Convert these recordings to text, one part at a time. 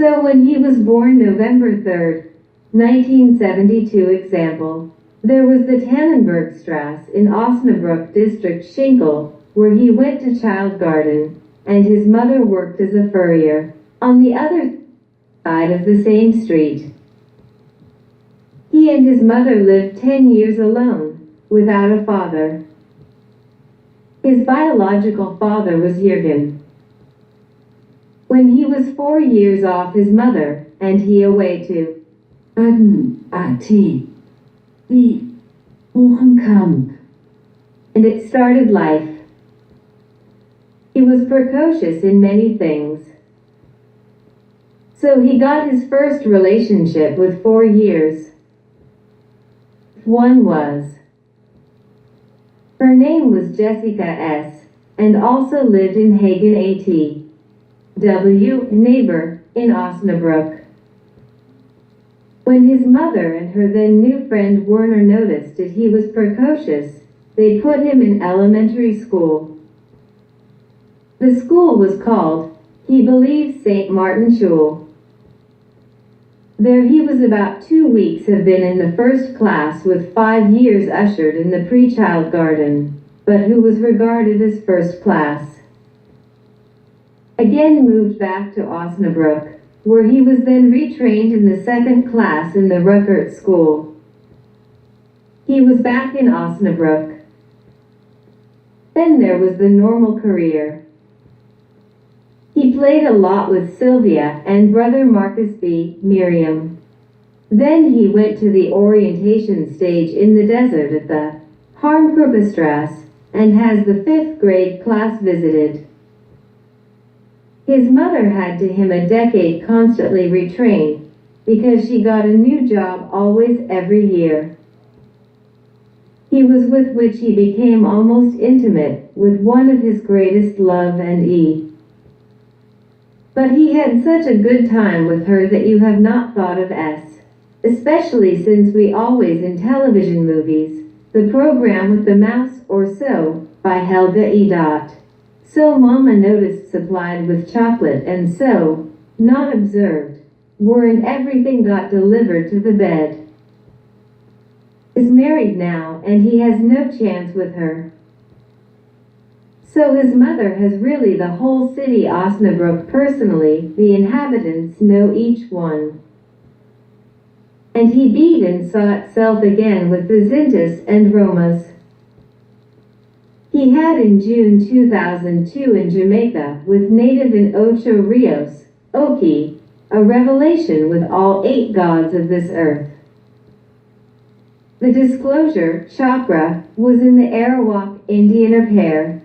So when he was born November 3rd, 1972 example, there was the Tannenbergstrasse in Osnabrück district Schinkel, where he went to child garden, and his mother worked as a furrier, on the other side of the same street. He and his mother lived 10 years alone, without a father. His biological father was Jürgen. When he was 4 years off his mother, and he away to Hohenkamp, and it started life. He was precocious in many things. So he got his first relationship with 4 years. One was. Her name was Jessica S., and also lived in Hagen AT.W. neighbor, in Osnabrück. When his mother and her then new friend Werner noticed that he was precocious, they put him in elementary school. The school was called, he believes, St. Martin Schule. There he was about 2 weeks, have been in the first class with 5 years ushered in the pre-child garden, but who was regarded as first class. Again moved back to Osnabrück, where he was then retrained in the second class in the Ruckert school. He was back in Osnabrück. Then there was the normal career. He played a lot with Sylvia and brother Marcus B. Miriam. Then he went to the orientation stage in the desert at the Harmkruppestrasse, and has the 5th grade class visited. His mother had to him a decade constantly retrain, because she got a new job always every year. He was with which he became almost intimate with one of his greatest love and But he had such a good time with her that you have not thought of especially since we always in television movies, the program with the mouse or so, by Helga E. So Mama noticed supplied with chocolate and so, not observed, were and everything got delivered to the bed. Is married now and he has no chance with her. So his mother has really the whole city Osnabrück personally, the inhabitants know each one. And he beat and saw itself again with the Zintas and Romas. He had in June 2002 in Jamaica with native in Ocho Rios, Oki, a revelation with all 8 gods of this earth. The disclosure, chakra, was in the Arawak Indian pair.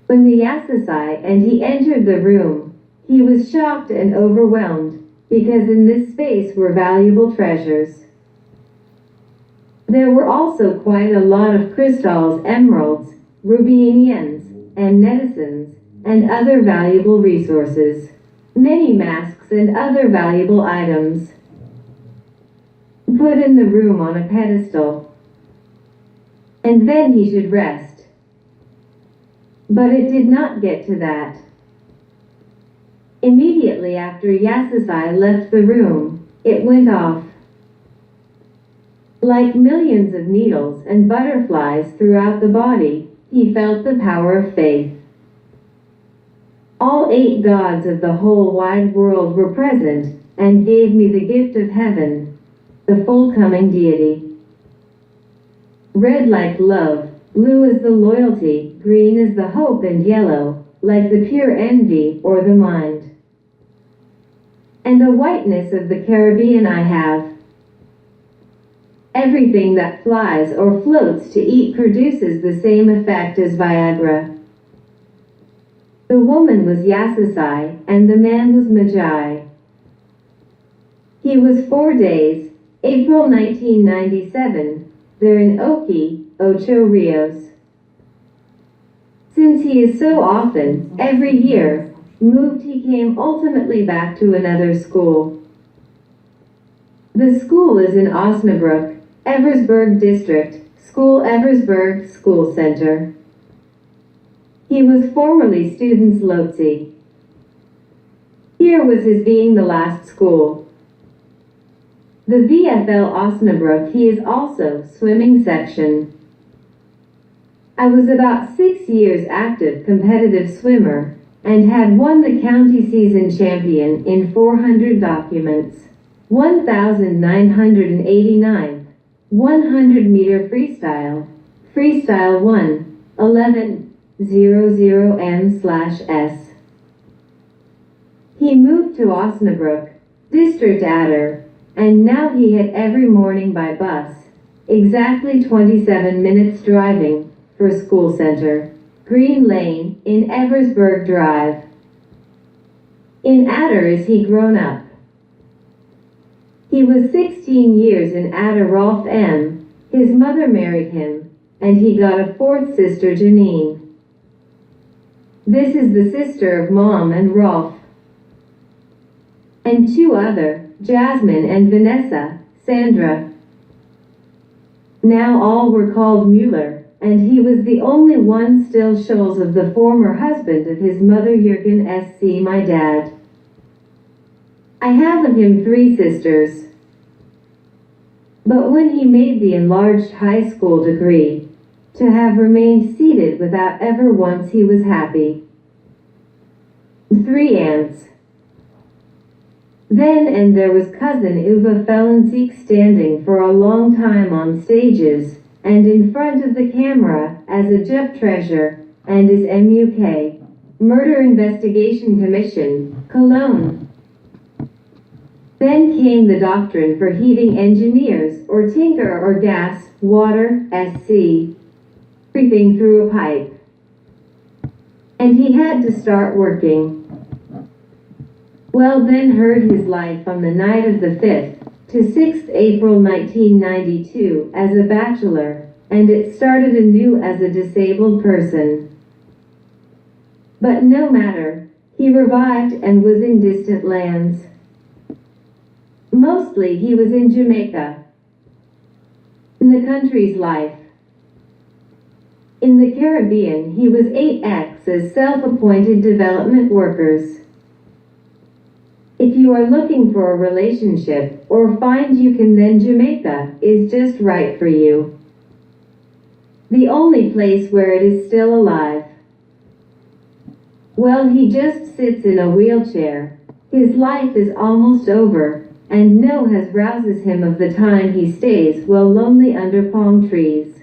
When the Yasasai and he entered the room, he was shocked and overwhelmed, because in this space were valuable treasures. There were also quite a lot of crystals, emeralds, rubienians, and netizens, and other valuable resources, many masks and other valuable items, put in the room on a pedestal. And then he should rest. But it did not get to that. Immediately after Yasasai left the room, it went off. Like millions of needles and butterflies throughout the body, he felt the power of faith. All 8 gods of the whole wide world were present, and gave me the gift of heaven, the full coming deity. Red like love, blue as the loyalty, green as the hope, and yellow, like the pure envy or the mind. And the whiteness of the Caribbean I have. Everything that flies or floats to eat produces the same effect as Viagra. The woman was Yasasai, and the man was Magi. He was 4 days, April 1997, there in Oki, Ocho Rios. Since he is so often, every year, moved, he came ultimately back to another school. The school is in Osnabrück, Eversberg district, School Eversberg School Center. He was formerly students Lotzi. Here was his being the last school. The VfL Osnabrück. He is also swimming section. I was about 6 years active competitive swimmer, and had won the county season champion in 400 documents, 1,989, 100-meter freestyle, freestyle 1, 11:00 m/s. He moved to Osnabrück, district Oder, and now he hit every morning by bus, exactly 27 minutes driving, for school center, Green Lane, in Eversberg Drive. In Oder is he grown up. He was 16 years in Oder. Rolf M., his mother married him, and he got a fourth sister, Janine. This is the sister of Mom and Rolf. And two other, Jasmine and Vanessa, Sandra. Now all were called Müller, and he was the only one still Scholes of the former husband of his mother Jürgen S.C. my dad. I have of him 3 sisters. But when he made the enlarged high school degree, to have remained seated without ever once he was happy. 3 aunts. Then and there was cousin Uwe Fellensiek standing for a long time on stages, and in front of the camera, as a Jupp treasure, and his MUK, Murder Investigation Commission, Cologne. Then came the doctrine for heating engineers, or tinker or gas, water, SC. Everything through a pipe. And he had to start working. Well, then heard his life on the night of the 5th to 6th April 1992 as a bachelor, and it started anew as a disabled person. But no matter, he revived and was in distant lands. Mostly he was in Jamaica. In the country's life. In the Caribbean he was 8x as self-appointed development workers. If you are looking for a relationship, or find you can, then Jamaica is just right for you. The only place where it is still alive. Well, he just sits in a wheelchair. His life is almost over, and no has rouses him of the time he stays well lonely under palm trees.